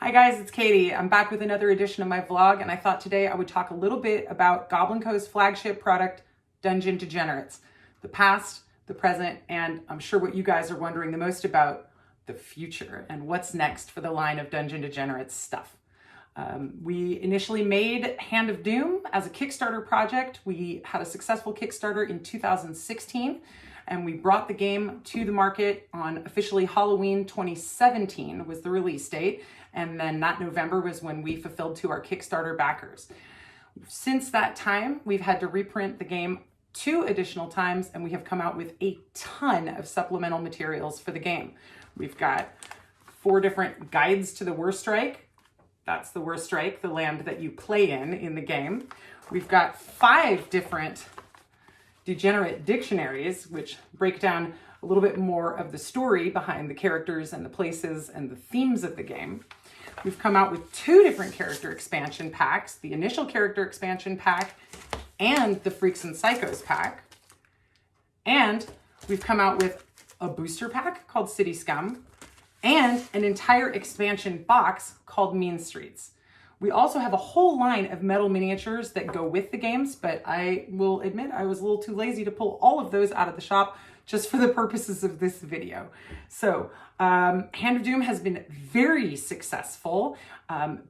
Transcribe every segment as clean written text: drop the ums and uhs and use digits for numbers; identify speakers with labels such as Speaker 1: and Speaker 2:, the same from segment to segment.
Speaker 1: Hi guys, it's Katie. I'm back with another edition of my vlog, and I thought today I would talk a little bit about Goblin Co.'s flagship product, Dungeon Degenerates. The past, the present, and I'm sure what you guys are wondering the most about, the future and what's next for the line of Dungeon Degenerates stuff. We initially made Hand of Doom as a Kickstarter project. We had a successful Kickstarter in 2016, and we brought the game to the market on officially Halloween 2017 was the release date. And then that November was when we fulfilled to our Kickstarter backers. Since that time, we've had to reprint the game 2 additional times, and we have come out with a ton of supplemental materials for the game. We've got 4 different guides to the Worst Strike. That's the Worst Strike, the land that you play in the game. We've got 5 different Degenerate dictionaries, which break down a little bit more of the story behind the characters and the places and the themes of the game. We've come out with 2 different character expansion packs, the initial character expansion pack and the Freaks and Psychos pack. And we've come out with a booster pack called City Scum and an entire expansion box called Mean Streets. We also have a whole line of metal miniatures that go with the games, but I will admit I was a little too lazy to pull all of those out of the shop just for the purposes of this video. So Hand of Doom has been very successful.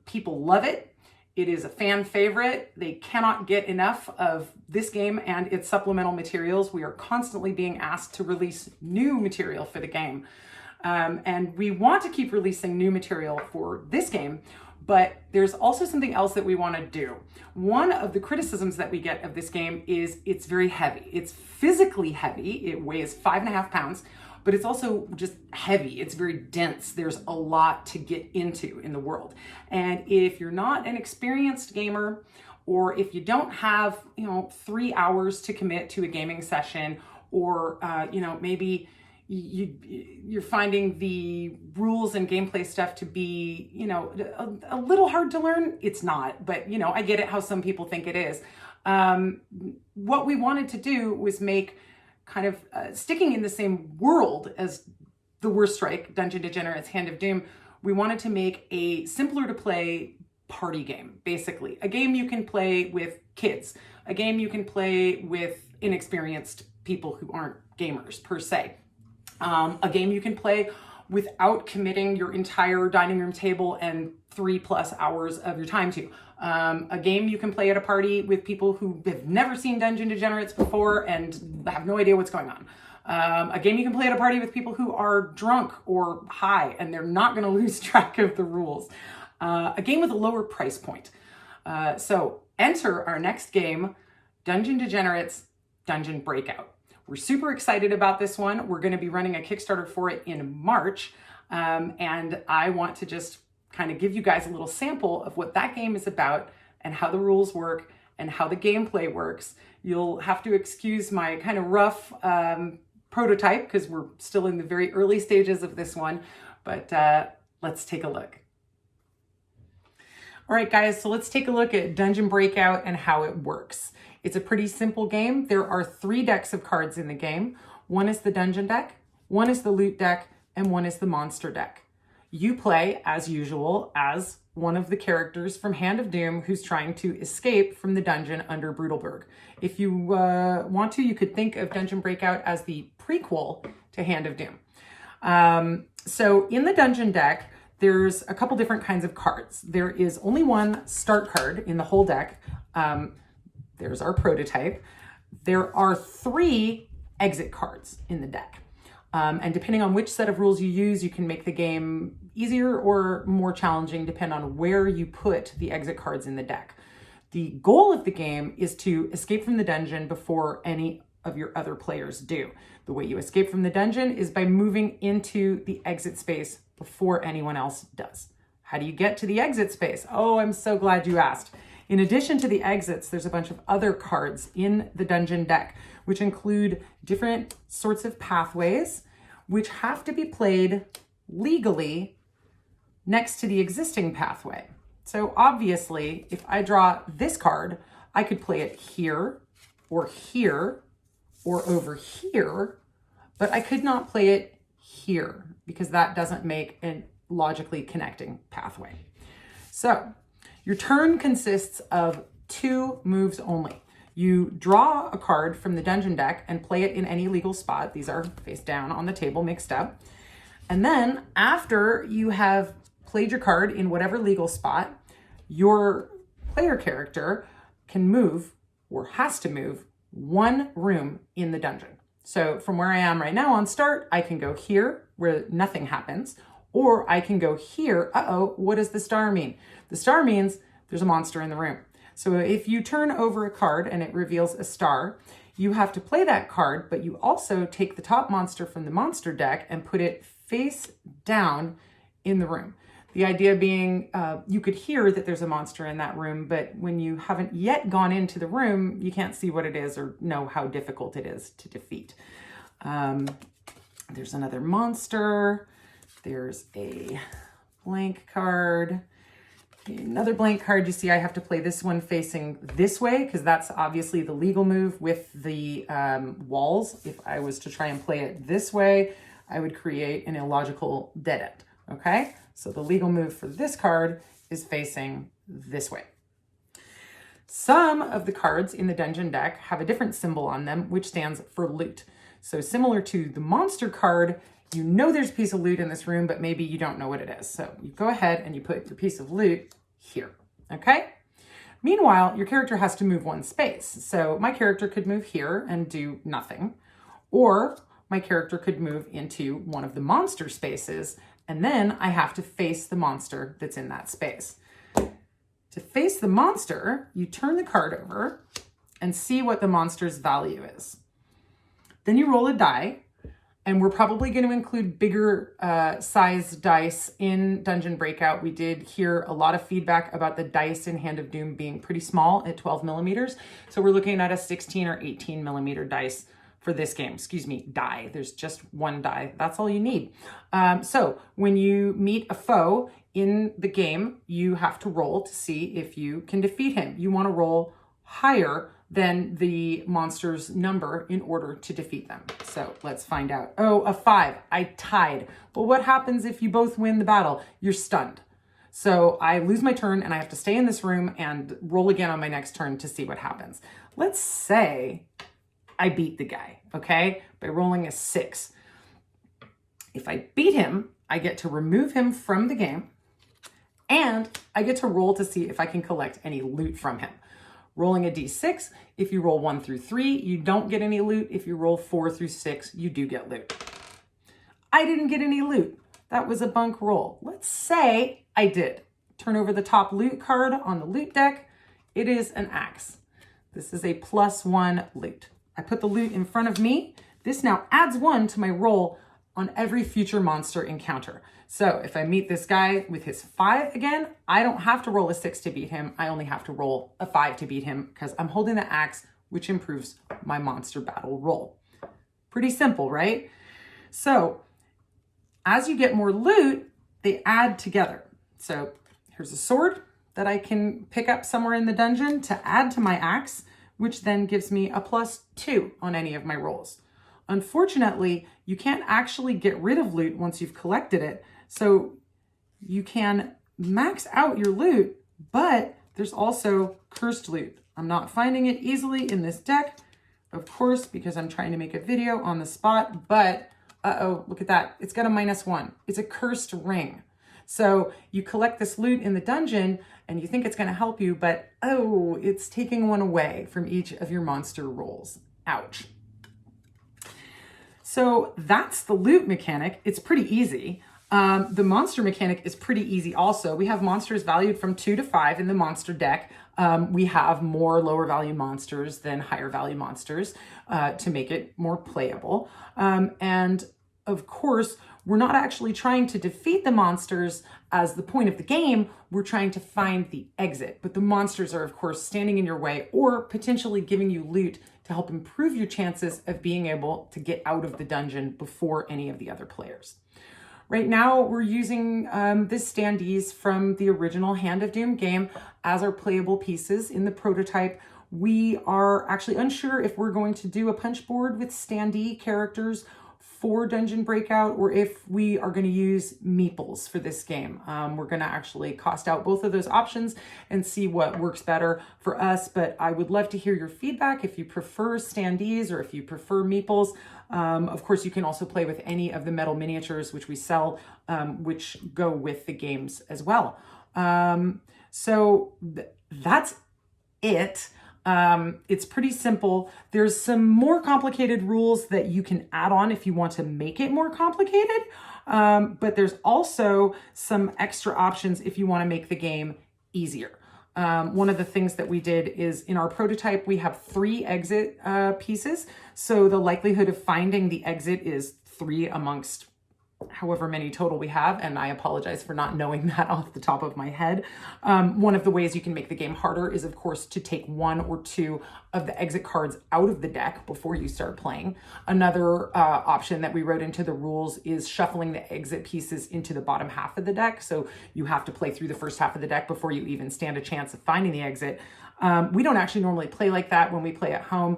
Speaker 1: People love it. It is a fan favorite. They cannot get enough of this game and its supplemental materials. We are constantly being asked to release new material for the game. And we want to keep releasing new material for this game, but there's also something else that we want to do. One of the criticisms that we get of this game is it's very heavy. It's physically heavy. It weighs 5.5 pounds, but it's also just heavy. It's very dense. There's a lot to get into in the world. And if you're not an experienced gamer, or if you don't have, 3 hours to commit to a gaming session, or, maybe you're finding the rules and gameplay stuff to be, a little hard to learn. It's not, but I get it how some people think it is. What we wanted to do was make kind of sticking in the same world as the Worst Strike, Dungeon Degenerates, Hand of Doom. We wanted to make a simpler to play party game, basically. A game you can play with kids, a game you can play with inexperienced people who aren't gamers per se. A game you can play without committing your entire dining room table and 3+ hours of your time to. A game you can play at a party with people who have never seen Dungeon Degenerates before and have no idea what's going on. A game you can play at a party with people who are drunk or high and they're not going to lose track of the rules. A game with a lower price point. So enter our next game, Dungeon Degenerates Dungeon Breakout. We're super excited about this one. We're going to be running a Kickstarter for it in March. And I want to just kind of give you guys a little sample of what that game is about and how the rules work and how the gameplay works. You'll have to excuse my kind of rough prototype because we're still in the very early stages of this one, but let's take a look. All right, guys, so let's take a look at Dungeon Breakout and how it works. It's a pretty simple game. There are 3 decks of cards in the game. One is the dungeon deck, one is the loot deck, and one is the monster deck. You play, as usual, as one of the characters from Hand of Doom who's trying to escape from the dungeon under Brutalberg. If you want to, you could think of Dungeon Breakout as the prequel to Hand of Doom. So in the dungeon deck, there's a couple different kinds of cards. There is only one start card in the whole deck. There's our prototype. There are 3 exit cards in the deck. And depending on which set of rules you use, you can make the game easier or more challenging, depending on where you put the exit cards in the deck. The goal of the game is to escape from the dungeon before any of your other players do. The way you escape from the dungeon is by moving into the exit space before anyone else does. How do you get to the exit space? Oh, I'm so glad you asked. In addition to the exits, there's a bunch of other cards in the dungeon deck, which include different sorts of pathways, which have to be played legally next to the existing pathway. So obviously, if I draw this card, I could play it here, or over here, but I could not play it here because that doesn't make a logically connecting pathway. So your turn consists of 2 moves only. You draw a card from the dungeon deck and play it in any legal spot. These are face down on the table, mixed up. And then after you have played your card in whatever legal spot, your player character can move, or has to move, 1 room in the dungeon. So from where I am right now on start, I can go here where nothing happens, or I can go here. Uh-oh, what does the star mean? The star means there's a monster in the room. So if you turn over a card and it reveals a star, you have to play that card, but you also take the top monster from the monster deck and put it face down in the room. The idea being you could hear that there's a monster in that room, but when you haven't yet gone into the room, you can't see what it is or know how difficult it is to defeat. There's another monster. There's a blank card. Another blank card. You see I have to play this one facing this way because that's obviously the legal move with the walls. If I was to try and play it this way, I would create an illogical dead end, okay? So the legal move for this card is facing this way. Some of the cards in the dungeon deck have a different symbol on them, which stands for loot. So similar to the monster card, you know there's a piece of loot in this room, but maybe you don't know what it is. So you go ahead and you put your piece of loot here, okay? Meanwhile, your character has to move 1 space. So my character could move here and do nothing, or my character could move into one of the monster spaces, and then I have to face the monster that's in that space. To face the monster, you turn the card over and see what the monster's value is. Then you roll a die, and we're probably going to include bigger size dice in Dungeon Breakout. We did hear a lot of feedback about the dice in Hand of Doom being pretty small at 12 millimeters. So we're looking at a 16 or 18 millimeter dice for this game. Excuse me, die. There's just 1 die. That's all you need. So when you meet a foe in the game, you have to roll to see if you can defeat him. You want to roll higher than the monster's number in order to defeat them. So let's find out. Oh, a 5. I tied. Well, what happens if you both win the battle? You're stunned. So I lose my turn and I have to stay in this room and roll again on my next turn to see what happens. Let's say I beat the guy, okay, by rolling a 6. If I beat him, I get to remove him from the game, and I get to roll to see if I can collect any loot from him. Rolling a d6, if you roll 1 through 3, you don't get any loot. If you roll 4 through 6, you do get loot. I didn't get any loot. That was a bunk roll. Let's say I did. Turn over the top loot card on the loot deck. It is an axe. This is a +1 loot. I put the loot in front of me. This now adds 1 to my roll on every future monster encounter. So if I meet this guy with his 5 again, I don't have to roll a 6 to beat him. I only have to roll a 5 to beat him because I'm holding the axe, which improves my monster battle roll. Pretty simple, right? So as you get more loot, they add together. So here's a sword that I can pick up somewhere in the dungeon to add to my axe, which then gives me a +2 on any of my rolls. Unfortunately, you can't actually get rid of loot once you've collected it. So you can max out your loot, but there's also cursed loot. I'm not finding it easily in this deck, of course, because I'm trying to make a video on the spot, but uh-oh, look at that. It's got a -1. It's a cursed ring. So you collect this loot in the dungeon and you think it's going to help you, but oh, it's taking 1 away from each of your monster rolls. Ouch. So that's the loot mechanic. It's pretty easy. The monster mechanic is pretty easy also. We have monsters valued from 2 to 5 in the monster deck. We have more lower value monsters than higher value monsters to make it more playable. And of course, we're not actually trying to defeat the monsters as the point of the game. We're trying to find the exit. But the monsters are, of course, standing in your way or potentially giving you loot to help improve your chances of being able to get out of the dungeon before any of the other players. Right now, we're using the standees from the original Hand of Doom game as our playable pieces in the prototype. We are actually unsure if we're going to do a punch board with standee characters for Dungeon Breakout or if we are going to use meeples for this game. We're going to actually cost out both of those options and see what works better for us. But I would love to hear your feedback if you prefer standees or if you prefer meeples. Of course, you can also play with any of the metal miniatures which we sell, which go with the games as well. That's it. It's pretty simple. There's some more complicated rules that you can add on if you want to make it more complicated. But there's also some extra options if you want to make the game easier. One of the things that we did is in our prototype, we have 3 exit pieces. So the likelihood of finding the exit is 3 amongst however many total we have, and I apologize for not knowing that off the top of my head. One of the ways you can make the game harder is, of course, to take 1 or 2 of the exit cards out of the deck before you start playing. Another option that we wrote into the rules is shuffling the exit pieces into the bottom half of the deck, so you have to play through the first half of the deck before you even stand a chance of finding the exit. We don't actually normally play like that when we play at home.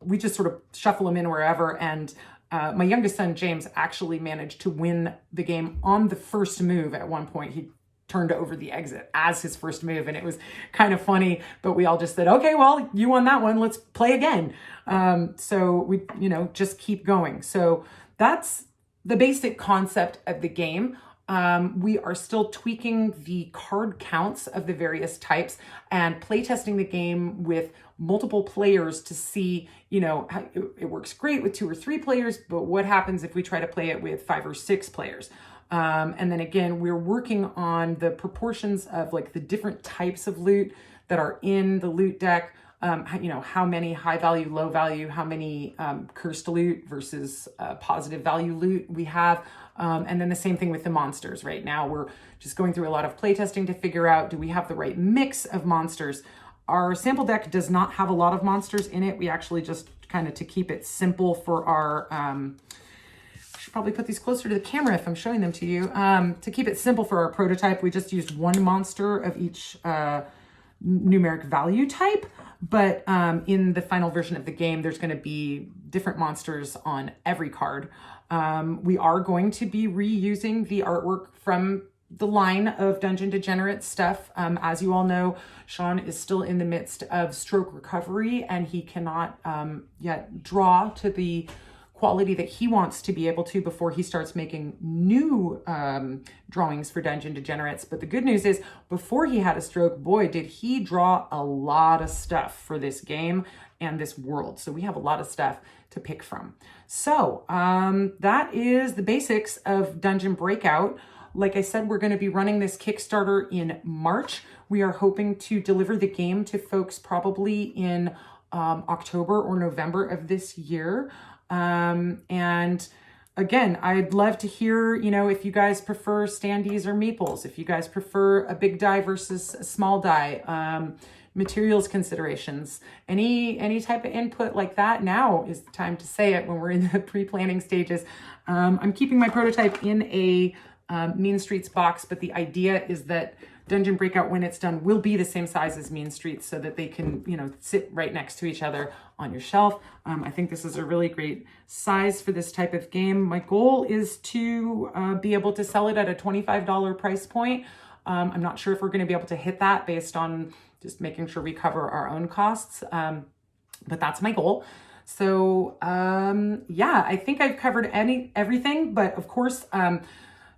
Speaker 1: We just sort of shuffle them in wherever, and my youngest son, James, actually managed to win the game on the first move. At one point, he turned over the exit as his first move, and it was kind of funny, but we all just said, okay, well, you won that one, let's play again. So we, just keep going. So that's the basic concept of the game. We are still tweaking the card counts of the various types and playtesting the game with multiple players to see, how it works great with 2 or 3 players, but what happens if we try to play it with 5 or 6 players? And then again, we're working on the proportions of like the different types of loot that are in the loot deck. How many high value, low value, how many cursed loot versus positive value loot we have. And then the same thing with the monsters. Right now, we're just going through a lot of playtesting to figure out, do we have the right mix of monsters? Our sample deck does not have a lot of monsters in it. We actually just kind of, to keep it simple for our, I should probably put these closer to the camera if I'm showing them to you. To keep it simple for our prototype, we just used 1 monster of each numeric value type. But in the final version of the game, there's going to be different monsters on every card. We are going to be reusing the artwork from the line of Dungeon Degenerates stuff. As you all know, Sean is still in the midst of stroke recovery, and he cannot yet draw to the quality that he wants to be able to before he starts making new drawings for Dungeon Degenerates. But the good news is, before he had a stroke, boy, did he draw a lot of stuff for this game and this world. So we have a lot of stuff to pick from. So that is the basics of Dungeon Breakout. Like I said, we're going to be running this Kickstarter in March. We are hoping to deliver the game to folks probably in October or November of this year. And again, I'd love to hear, if you guys prefer standees or meeples, if you guys prefer a big die versus a small die, materials considerations, any type of input like that. Now is the time to say it when we're in the pre-planning stages. I'm keeping my prototype in a Mean Streets box, but the idea is that Dungeon Breakout, when it's done, will be the same size as Mean Streets so that they can, sit right next to each other on your shelf. I think this is a really great size for this type of game. My goal is to be able to sell it at a $25 price point. I'm not sure if we're going to be able to hit that based on just making sure we cover our own costs. But that's my goal. So I think I've covered everything, but of course,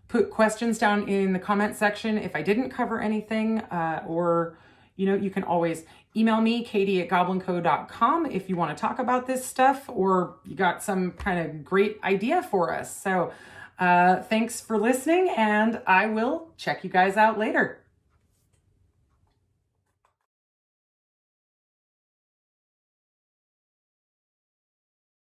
Speaker 1: put questions down in the comment section if I didn't cover anything, or, you can always email me, katie@goblinco.com, if you want to talk about this stuff, or you got some kind of great idea for us. So thanks for listening, and I will check you guys out later.